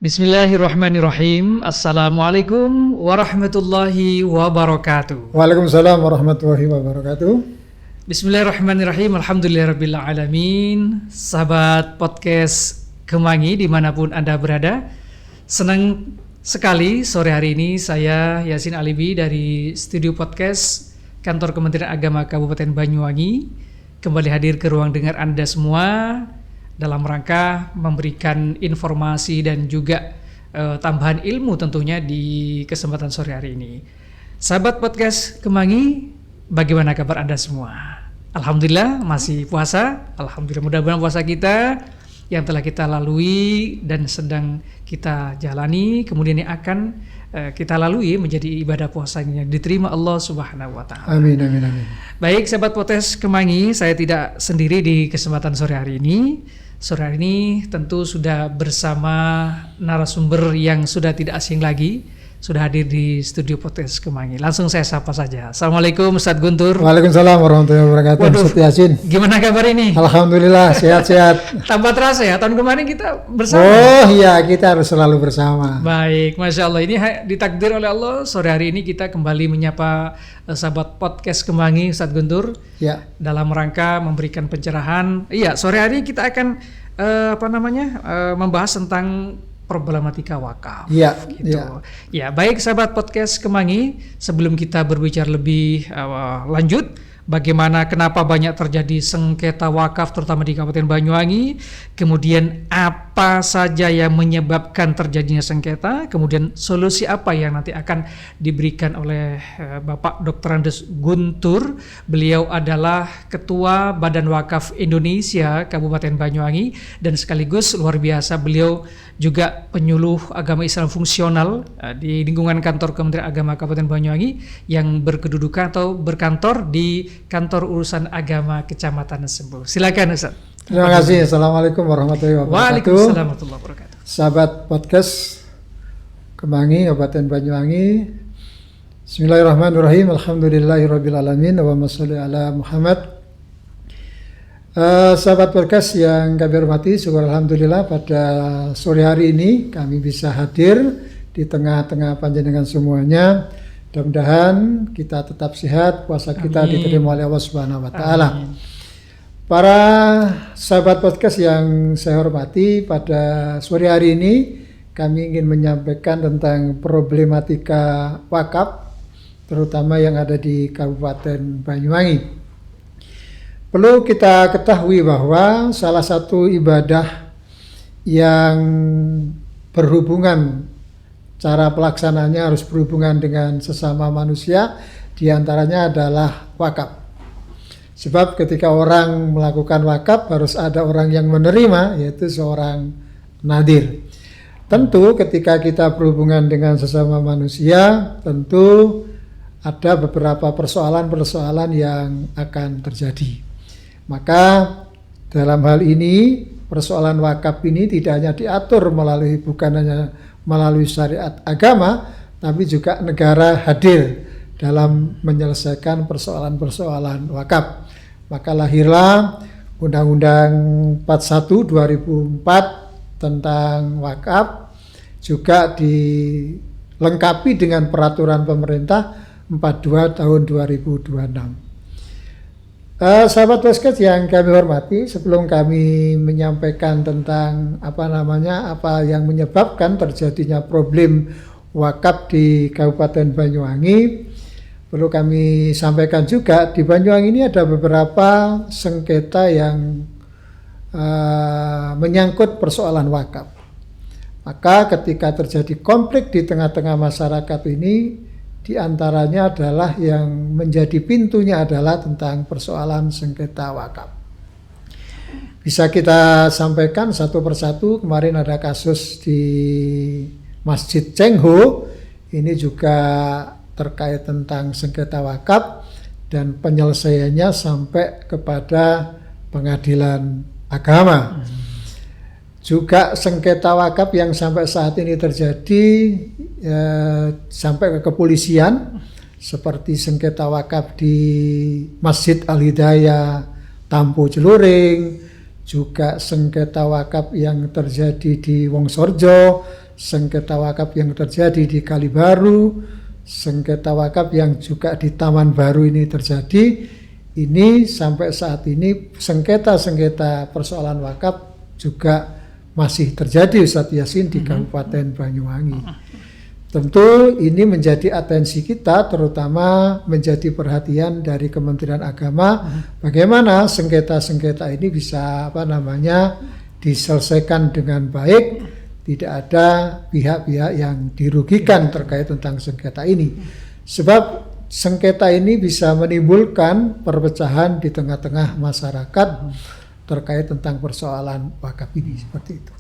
Bismillahirrahmanirrahim. Assalamualaikum warahmatullahi wabarakatuh. Waalaikumsalam warahmatullahi wabarakatuh. Bismillahirrahmanirrahim. Alhamdulillahirabbil alamin. Sahabat podcast Kemangi dimanapun Anda berada, senang sekali sore hari ini saya Yasin Alibi dari studio podcast Kantor Kementerian Agama Kabupaten Banyuwangi kembali hadir ke ruang dengar Anda semua dalam rangka memberikan informasi dan juga tambahan ilmu tentunya di kesempatan sore hari ini. Sahabat podcast Kemangi, bagaimana kabar Anda semua? Alhamdulillah masih puasa. Alhamdulillah, mudah-mudahan puasa kita yang telah kita lalui dan sedang kita jalani kemudian yang akan kita lalui menjadi ibadah puasa yang diterima Allah Subhanahu wa taala. Amin amin amin. Baik sahabat podcast Kemangi, saya tidak sendiri di kesempatan sore hari ini. Sore hari ini tentu sudah bersama narasumber yang sudah tidak asing lagi, sudah hadir di studio podcast Kemangi. Langsung saya sapa saja. Assalamualaikum Ustadz Guntur. Waalaikumsalam warahmatullahi wabarakatuh. Ustadz Yasin. Gimana kabar ini? Alhamdulillah sehat-sehat. Tambah terasa ya, tahun kemarin kita bersama. Oh iya, kita harus selalu bersama. Baik, Masya Allah. Ini ditakdir oleh Allah, sore hari ini kita kembali menyapa sahabat podcast Kemangi, Ustadz Guntur. Ya. Dalam rangka memberikan pencerahan. Iya, sore hari ini kita akan membahas tentang problematika wakaf. Iya, gitu. Ya, baik sahabat podcast Kemangi, sebelum kita berbicara lebih lanjut, bagaimana kenapa banyak terjadi sengketa wakaf terutama di Kabupaten Banyuwangi, kemudian apa saja yang menyebabkan terjadinya sengketa, kemudian solusi apa yang nanti akan diberikan oleh Bapak Dr. Andes Guntur. Beliau adalah Ketua Badan Wakaf Indonesia Kabupaten Banyuwangi dan sekaligus luar biasa beliau juga penyuluh agama Islam fungsional di lingkungan kantor Kementerian Agama Kabupaten Banyuwangi yang berkedudukan atau berkantor di kantor urusan agama kecamatan tersebut. Silakan Ustaz. Terima kasih. Assalamualaikum warahmatullahi wabarakatuh. Waalaikumsalam warahmatullahi wabarakatuh. Sahabat podcast Kemangi Kabupaten Banyuwangi. Bismillahirrahmanirrahim. Alhamdulillahirabbil alamin. Allahumma shalli ala Muhammad. Sahabat podcast yang kami hormati, syukur alhamdulillah pada sore hari ini kami bisa hadir di tengah-tengah panjenengan semuanya. Mudah-mudahan kita tetap sehat, puasa kita diterima oleh Allah Subhanahu wa taala. Para sahabat podcast yang saya hormati, pada sore hari ini kami ingin menyampaikan tentang problematika wakaf terutama yang ada di Kabupaten Banyuwangi. Perlu kita ketahui bahwa salah satu ibadah yang berhubungan, cara pelaksananya harus berhubungan dengan sesama manusia, diantaranya adalah wakaf. Sebab ketika orang melakukan wakaf harus ada orang yang menerima, yaitu seorang nadhir. Tentu ketika kita berhubungan dengan sesama manusia, tentu ada beberapa persoalan-persoalan yang akan terjadi. Maka dalam hal ini persoalan wakaf ini tidak hanya diatur bukan hanya melalui syariat agama, tapi juga negara hadir dalam menyelesaikan persoalan-persoalan wakaf. Maka lahirlah Undang-Undang 41 2004 tentang wakaf, juga dilengkapi dengan peraturan pemerintah 42 tahun 2026. Sahabat podcast yang kami hormati, sebelum kami menyampaikan tentang apa yang menyebabkan terjadinya problem wakaf di Kabupaten Banyuwangi, perlu kami sampaikan juga di Banyuwangi ini ada beberapa sengketa yang menyangkut persoalan wakaf. Maka ketika terjadi konflik di tengah-tengah masyarakat ini, di antaranya adalah yang menjadi pintunya adalah tentang persoalan sengketa wakaf. Bisa kita sampaikan satu persatu. Kemarin ada kasus di Masjid Cengho, ini juga terkait tentang sengketa wakaf dan penyelesaiannya sampai kepada pengadilan agama. Juga sengketa wakaf yang sampai saat ini terjadi sampai ke kepolisian, seperti sengketa wakaf di Masjid Al-Hidayah Tampo Celuring, juga sengketa wakaf yang terjadi di Wongsorjo, sengketa wakaf yang terjadi di Kalibaru, sengketa wakaf yang juga di Taman Baru ini terjadi. Ini sampai saat ini sengketa-sengketa persoalan wakaf juga masih terjadi, Ustadz Yasin, di Kabupaten Banyuwangi. Tentu ini menjadi atensi kita, terutama menjadi perhatian dari Kementerian Agama, bagaimana sengketa-sengketa ini bisa diselesaikan dengan baik, tidak ada pihak-pihak yang dirugikan terkait tentang sengketa ini. Sebab sengketa ini bisa menimbulkan perpecahan di tengah-tengah masyarakat terkait tentang persoalan wakaf ini, seperti itu.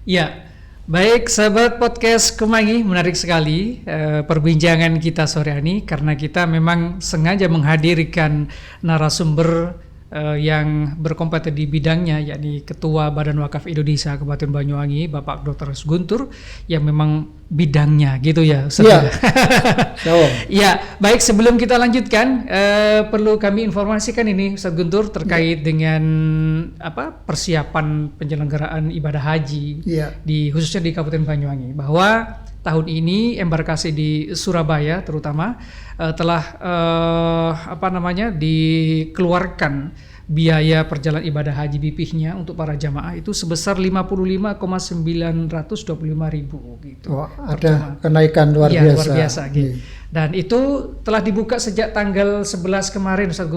Ya, baik sahabat podcast Kemangi, menarik sekali perbincangan kita sore ini, karena kita memang sengaja menghadirkan narasumber yang berkompeten di bidangnya, yakni Ketua Badan Wakaf Indonesia Kabupaten Banyuwangi, Bapak Dr. Guntur, yang memang bidangnya gitu ya, Ustaz. Iya. Ya, baik, sebelum kita lanjutkan, perlu kami informasikan ini, Ustaz Guntur, terkait dengan persiapan penyelenggaraan ibadah haji khususnya di Kabupaten Banyuwangi, bahwa tahun ini embarkasi di Surabaya terutama telah dikeluarkan biaya perjalanan ibadah haji BP-nya untuk para jamaah itu sebesar 55,925.000 gitu. Oh, ada kenaikan luar biasa. Luar biasa gitu. Dan itu telah dibuka sejak tanggal 11 kemarin, Ustadz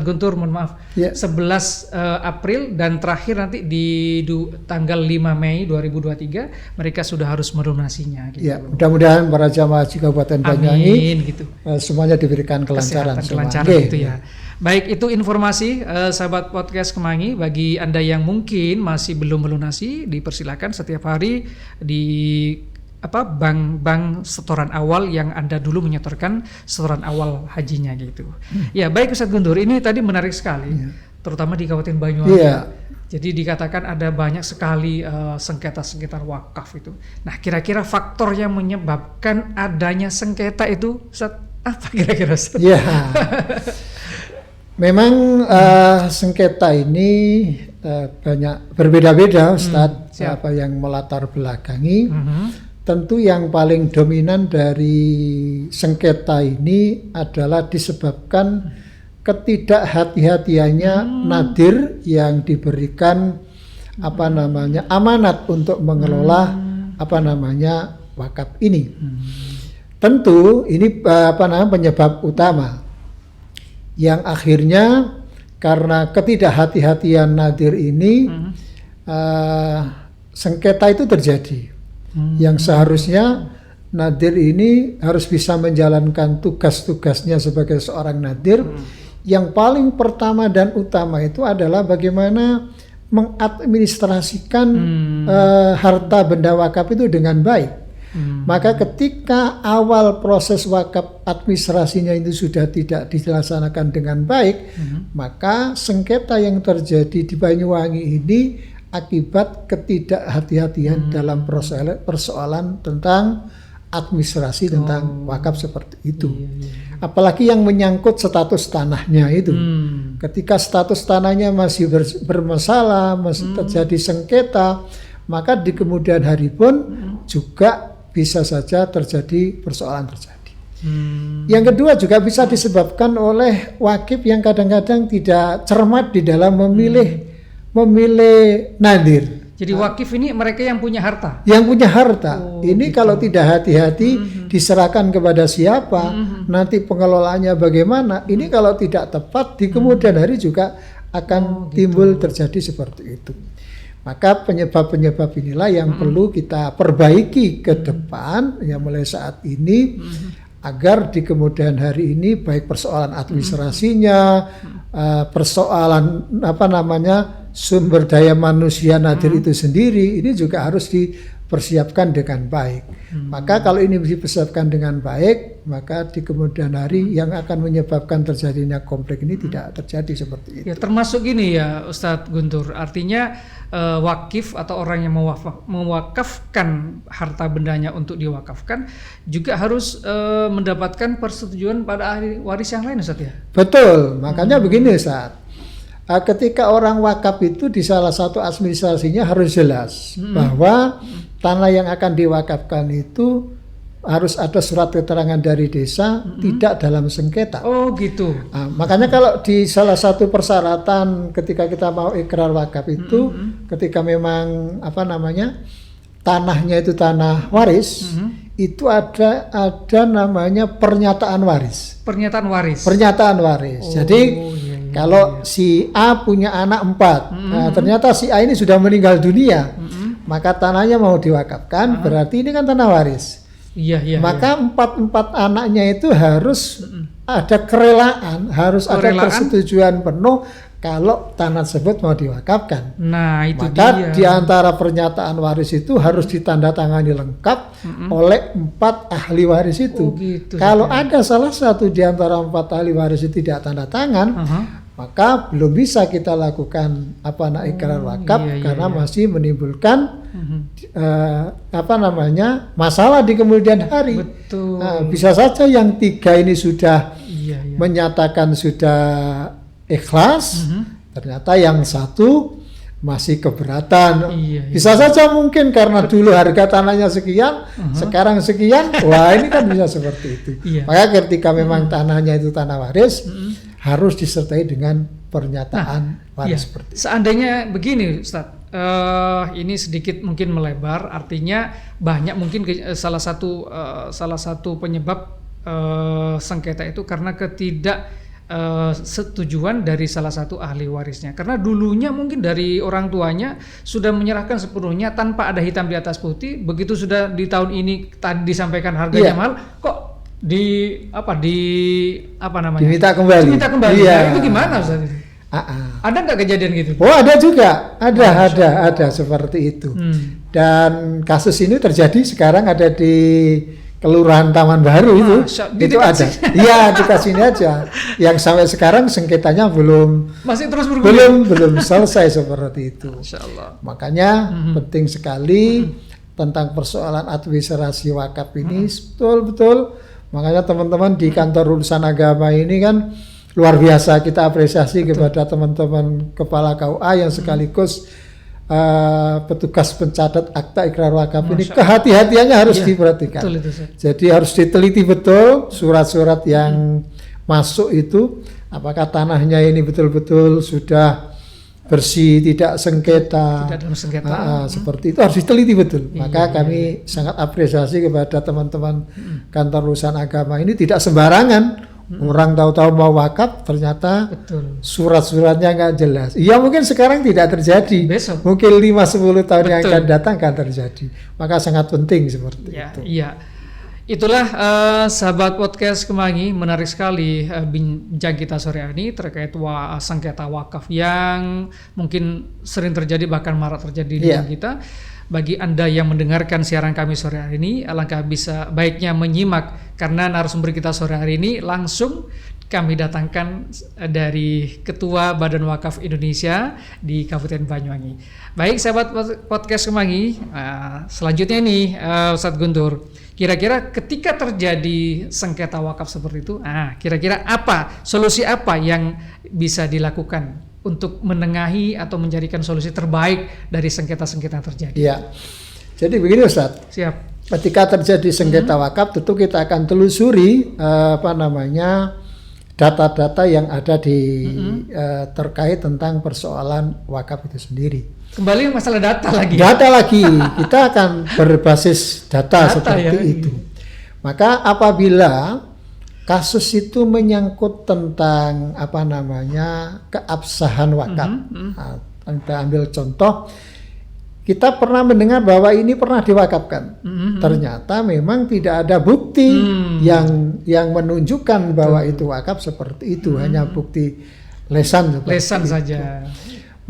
Guntur, mohon maaf. 11 April, dan terakhir nanti di tanggal 5 Mei 2023 mereka sudah harus melunasinya gitu. Ya, mudah-mudahan para jamaah haji Kabupaten Banyuwangi gitu. Semuanya diberikan kelancaran gitu ya. Baik, itu informasi sahabat podcast Kemangi. Bagi Anda yang mungkin masih belum melunasi, dipersilakan setiap hari di bank setoran awal yang Anda dulu menyetorkan setoran awal hajinya gitu. Ya, baik Ustadz Guntur, ini tadi menarik sekali, terutama di Kabupaten Banyuwangi. Jadi dikatakan ada banyak sekali sengketa-sengketa wakaf itu. Nah, kira-kira faktor yang menyebabkan adanya sengketa itu, Ustadz, apa kira-kira, Ustadz? Ya, memang sengketa ini banyak berbeda-beda, Ustadz, apa yang melatar belakangi. Tentu yang paling dominan dari sengketa ini adalah disebabkan ketidakhati-hatiannya nadir yang diberikan amanat untuk mengelola wakaf ini. Tentu ini penyebab utama yang akhirnya karena ketidakhati-hatian nadir ini sengketa itu terjadi. Yang seharusnya nadir ini harus bisa menjalankan tugas-tugasnya sebagai seorang nadir. Yang paling pertama dan utama itu adalah bagaimana mengadministrasikan harta benda wakaf itu dengan baik. Maka ketika awal proses wakaf administrasinya itu sudah tidak dilaksanakan dengan baik, maka sengketa yang terjadi di Banyuwangi ini akibat ketidakhati-hatian dalam persoalan tentang administrasi tentang wakaf seperti itu. Apalagi yang menyangkut status tanahnya itu. Ketika status tanahnya masih bermasalah, masih terjadi sengketa, maka di kemudian hari pun juga bisa saja terjadi persoalan terjadi. Yang kedua juga bisa disebabkan oleh wakif yang kadang-kadang tidak cermat di dalam memilih nadir. Jadi wakif ini mereka yang punya harta. Yang punya harta. Ini gitu. Kalau tidak hati-hati diserahkan kepada siapa, nanti pengelolaannya bagaimana. Ini kalau tidak tepat di kemudian hari juga akan timbul terjadi seperti itu. Maka penyebab-penyebab inilah yang perlu kita perbaiki ke depan ya mulai saat ini agar di kemudian hari ini baik persoalan administrasinya, persoalan sumber daya manusia nadir itu sendiri ini juga harus dipersiapkan dengan baik. Maka kalau ini dipersiapkan dengan baik, maka di kemudian hari yang akan menyebabkan terjadinya konflik ini tidak terjadi seperti itu. Ya, termasuk gini ya Ustadz Guntur, artinya wakif atau orang yang mewakafkan harta bendanya untuk diwakafkan juga harus mendapatkan persetujuan pada ahli waris yang lain, Ustadz ya? Betul, makanya begini Ustadz. Ketika orang wakaf itu di salah satu administrasinya harus jelas bahwa tanah yang akan diwakafkan itu harus ada surat keterangan dari desa, tidak dalam sengketa. Oh gitu. Nah, makanya kalau di salah satu persyaratan ketika kita mau ikrar wakaf itu, ketika memang tanahnya itu tanah waris, itu ada namanya pernyataan waris. Pernyataan waris. Pernyataan waris. Jadi kalau si A punya anak 4, nah, ternyata si A ini sudah meninggal dunia, maka tanahnya mau diwakafkan, berarti ini kan tanah waris. Iya. Maka empat anaknya itu harus ada kerelaan, harus ada persetujuan penuh kalau tanah tersebut mau diwakafkan. Nah, itu maka di antara pernyataan waris itu harus ditandatangani lengkap oleh 4 ahli waris itu. Oh, gitu, kalau ada salah satu di antara 4 ahli waris itu tidak tanda tangan, maka belum bisa kita lakukan ikrar wakaf karena masih menimbulkan masalah di kemudian hari. Betul. Nah, bisa saja yang 3 ini sudah menyatakan sudah ikhlas, ternyata yang 1 masih keberatan. Bisa saja mungkin karena dulu harga tanahnya sekian, sekarang sekian. Wah, ini kan bisa seperti itu. Maka ketika memang tanahnya itu tanah waris, harus disertai dengan pernyataan waris seperti itu. Seandainya begini, Ustaz, ini sedikit mungkin melebar, artinya banyak mungkin salah satu penyebab sengketa itu karena setujuan dari salah satu ahli warisnya. Karena dulunya mungkin dari orang tuanya sudah menyerahkan sepenuhnya tanpa ada hitam di atas putih. Begitu sudah di tahun ini tadi disampaikan harganya mahal, kok diminta kembali. Nah, itu gimana Ustaz? Ada nggak kejadian gitu? Oh, ada juga, ada seperti itu. Dan kasus ini terjadi sekarang ada di Kelurahan Taman Baru itu ada. Iya, dekat sini aja. Yang sampai sekarang sengketanya masih terus bergulir. belum selesai seperti itu. Masya Allah. Makanya penting sekali tentang persoalan administrasi wakaf ini betul-betul. Makanya teman-teman di kantor urusan agama ini kan luar biasa, kita apresiasi kepada teman-teman kepala KUA yang sekaligus petugas pencatat akta ikrar wakaf ini. Kehati-hatiannya harus diperhatikan. Betul itu, jadi harus diteliti betul surat-surat yang masuk itu, apakah tanahnya ini betul-betul sudah bersih, tidak sengketa, tidak dalam sengketa. Seperti itu harus diteliti betul. Maka kami sangat apresiasi kepada teman-teman kantor urusan agama ini, tidak sembarangan. Orang tahu-tahu mau wakaf, ternyata surat-suratnya nggak jelas. Iya, mungkin sekarang tidak terjadi. Besok. Mungkin 5-10 tahun yang akan datang akan terjadi. Maka sangat penting seperti itu. Iya. Itulah sahabat podcast Kemangi, menarik sekali bincang kita sore ini terkait sengketa wakaf yang mungkin sering terjadi, bahkan marak terjadi di dunia kita. Bagi Anda yang mendengarkan siaran kami sore hari ini, alangkah baiknya menyimak, karena narasumber kita sore hari ini langsung kami datangkan dari Ketua Badan Wakaf Indonesia di Kabupaten Banyuwangi. Baik sahabat podcast Kemangi, selanjutnya nih Ustadz Guntur, kira-kira ketika terjadi sengketa wakaf seperti itu, kira-kira solusi apa yang bisa dilakukan untuk menengahi atau mencarikan solusi terbaik dari sengketa-sengketa yang terjadi? Iya. Jadi begini Ustadz. Siap. Ketika terjadi sengketa wakaf, tentu kita akan telusuri data-data yang ada di terkait tentang persoalan wakaf itu sendiri. Kembali masalah data lagi. Kita akan berbasis data seperti itu. Maka apabila kasus itu menyangkut tentang keabsahan wakaf. Kita ambil contoh, kita pernah mendengar bahwa ini pernah diwakafkan. Ternyata memang tidak ada bukti yang menunjukkan bahwa itu wakaf seperti itu, hanya bukti lesan saja.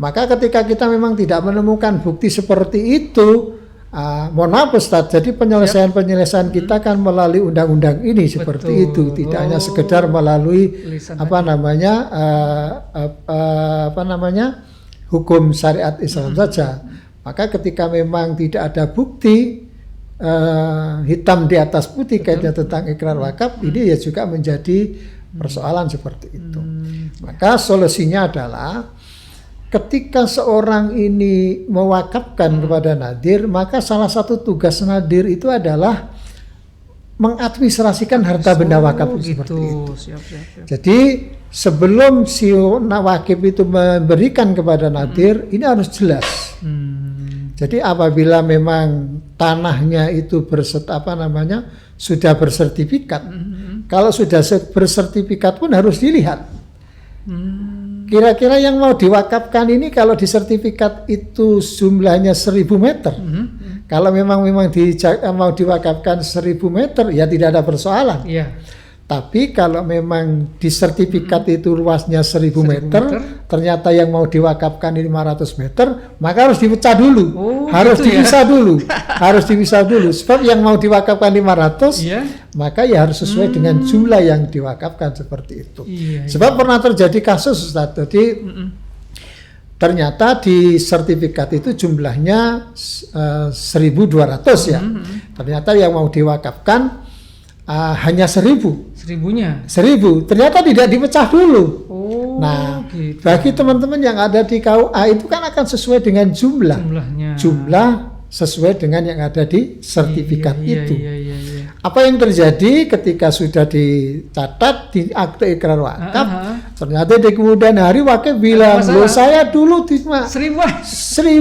Maka ketika kita memang tidak menemukan bukti seperti itu, mohon maaf Ustadz, jadi penyelesaian kita kan melalui undang-undang ini seperti itu, tidak hanya sekedar melalui hukum syariat Islam saja. Maka ketika memang tidak ada bukti hitam di atas putih kaitannya tentang ikrar wakaf, ini ya juga menjadi persoalan seperti itu. Maka solusinya adalah ketika seorang ini mewakafkan kepada nadir, maka salah satu tugas nadir itu adalah mengadministrasikan harta benda wakaf seperti itu. Siap. Jadi sebelum si wakif itu memberikan kepada nadir, ini harus jelas. Jadi apabila memang tanahnya itu sudah bersertifikat, kalau sudah bersertifikat pun harus dilihat. Kira-kira yang mau diwakafkan ini kalau di sertifikat itu jumlahnya 1000 meter. Kalau memang mau diwakafkan 1000 meter, ya tidak ada persoalan. Iya. Tapi kalau memang di sertifikat itu luasnya 1000 meter, ternyata yang mau diwakafkan 500 meter, maka harus dipecah dulu. Harus gitu dipisah dulu. Harus dipisah dulu. Sebab yang mau diwakafkan 500, maka ya harus sesuai dengan jumlah yang diwakafkan seperti itu. Sebab pernah terjadi kasus, Ustaz. Jadi ternyata di sertifikat itu jumlahnya 1.200 ya. Ternyata yang mau diwakafkan hanya 1.000. 1.000. Ternyata tidak dipecah dulu. Nah, gitu. Bagi teman-teman yang ada di KUA itu kan akan sesuai dengan jumlahnya. Jumlah sesuai dengan yang ada di sertifikat itu. Apa yang terjadi ketika sudah dicatat di akte ikrar wakaf, ternyata di kemudian hari wakif bilang, loh saya dulu 1.000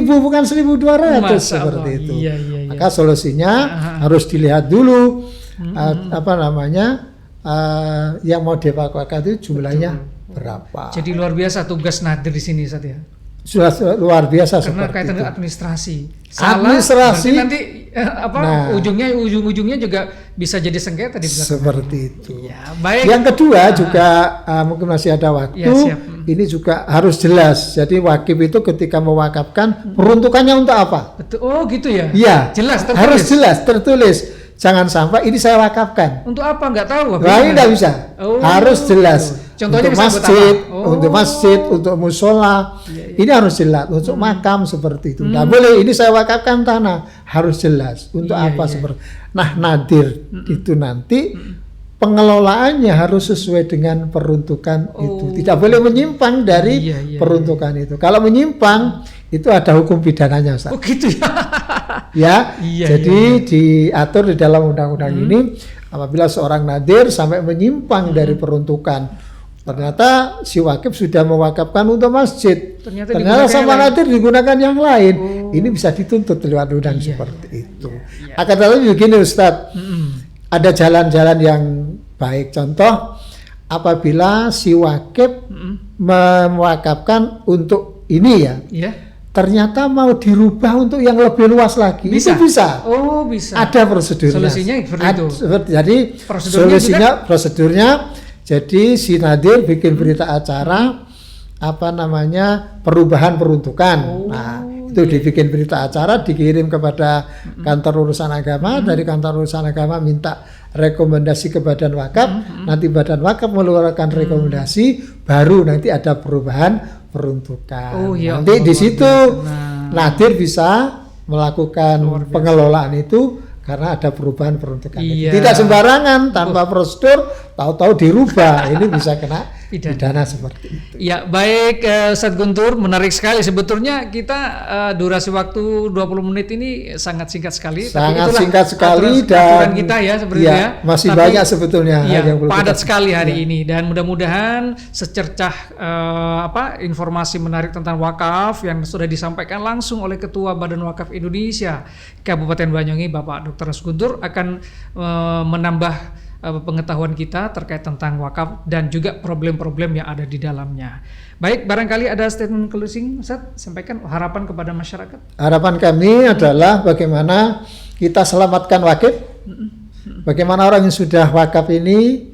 bukan 1.200 seperti itu. Maka solusinya harus dilihat dulu yang mau diwakafkan itu jumlahnya berapa. Jadi luar biasa tugas nadir di sini, Ustaz ya. Sudah luar biasa karena seperti kaitan itu. dengan administrasi. Administrasi nanti ujungnya juga bisa jadi sengketa di belakang. Seperti itu. Ya, baik. Yang kedua juga mungkin masih ada waktu. Ya, ini juga harus jelas. Jadi wakif itu ketika mewakafkan peruntukannya untuk apa? Betul. Oh, gitu ya. Iya. Jelas tertulis. Harus jelas tertulis. Jangan sampai ini saya wakafkan. Untuk apa? Nggak tahu. Nah, ini nggak bisa. Harus jelas. Contohnya untuk masjid, untuk masjid, untuk musola, ini harus jelas. Untuk makam seperti itu. Nggak boleh. Ini saya wakafkan tanah. Harus jelas. Untuk apa seperti. Nah, nadir itu nanti pengelolaannya harus sesuai dengan peruntukan itu. Tidak boleh menyimpang dari peruntukan itu. Kalau menyimpang itu ada hukum pidananya, Ustaz. Oh, gitu ya. Jadi diatur di dalam undang-undang ini apabila seorang nadir sampai menyimpang dari peruntukan, ternyata si wakif sudah mewakafkan untuk masjid, ternyata sama nadir digunakan yang lain, ini bisa dituntut lewat undang seperti itu. Akan tetapi begini, Ustadz, ada jalan-jalan yang baik. Contoh, apabila si wakif mewakafkan untuk ini ternyata mau dirubah untuk yang lebih luas lagi. Bisa. Itu bisa. Oh, bisa. Ada prosedurnya. Solusinya seperti itu. Jadi prosedurnya jadi si nadir bikin berita acara perubahan peruntukan. Itu dibikin berita acara, dikirim kepada kantor urusan agama, dari kantor urusan agama minta rekomendasi ke badan wakaf, nanti badan wakaf mengeluarkan rekomendasi, baru nanti ada perubahan peruntukan. Nanti di situ nadir bisa melakukan pengelolaan itu karena ada perubahan peruntukan. Tidak sembarangan tanpa prosedur, tahu-tahu dirubah. Ini bisa kena pidana seperti itu. Ya, baik Ustadz Guntur, menarik sekali. Sebetulnya kita durasi waktu 20 menit ini sangat singkat sekali. Sangat singkat sekali dan kita ya sebenarnya. Masih banyak sebetulnya yang padat sekali hari ini, dan mudah-mudahan secercah informasi menarik tentang wakaf yang sudah disampaikan langsung oleh Ketua Badan Wakaf Indonesia Kabupaten Banyuwangi, Bapak Dr. Guntur, akan menambah pengetahuan kita terkait tentang wakaf dan juga problem-problem yang ada di dalamnya. Baik, barangkali ada statement closing, Ustaz, sampaikan harapan kepada masyarakat. Harapan kami adalah bagaimana kita selamatkan wakif, bagaimana orang yang sudah wakaf ini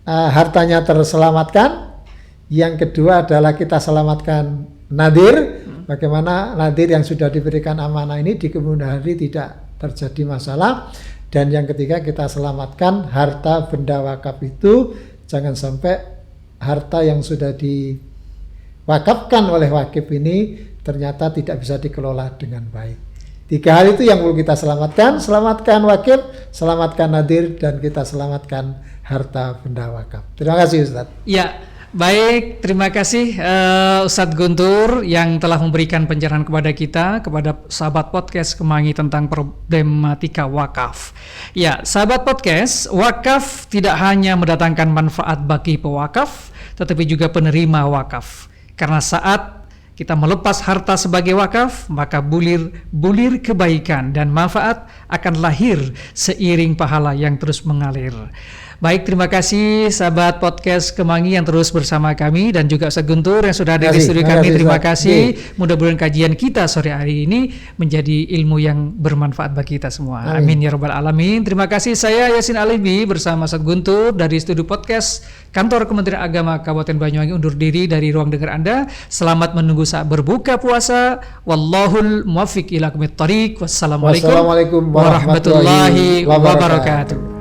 hartanya terselamatkan. Yang kedua adalah kita selamatkan nadir, bagaimana nadir yang sudah diberikan amanah ini di kemudian hari tidak terjadi masalah. Dan yang ketiga, kita selamatkan harta benda wakaf itu, jangan sampai harta yang sudah diwakafkan oleh wakif ini ternyata tidak bisa dikelola dengan baik. 3 hal itu yang perlu kita selamatkan wakif, selamatkan nadir, dan kita selamatkan harta benda wakaf. Terima kasih, Ustaz. Ya, Baik, terima kasih Ustadz Guntur yang telah memberikan pencerahan kepada kita, kepada sahabat podcast Kemangi tentang problematika wakaf. Ya, sahabat podcast, wakaf tidak hanya mendatangkan manfaat bagi pewakaf, tetapi juga penerima wakaf. Karena saat kita melepas harta sebagai wakaf, maka bulir kebaikan dan manfaat akan lahir seiring pahala yang terus mengalir. Baik, terima kasih sahabat podcast Kemangi yang terus bersama kami dan juga Ustaz Guntur yang sudah hadir di studio kami. Terima kasih. Mudah-mudahan kajian kita sore hari ini menjadi ilmu yang bermanfaat bagi kita semua. Amin ya rabbal alamin. Terima kasih. Saya Yasin Alibi bersama Ustaz Guntur dari studio podcast Kantor Kementerian Agama Kabupaten Banyuwangi undur diri dari ruang dengar Anda. Selamat menunggu saat berbuka puasa. Wallahul muwaffiq ila aqwamit thoriq. Wassalamualaikum warahmatullahi wabarakatuh.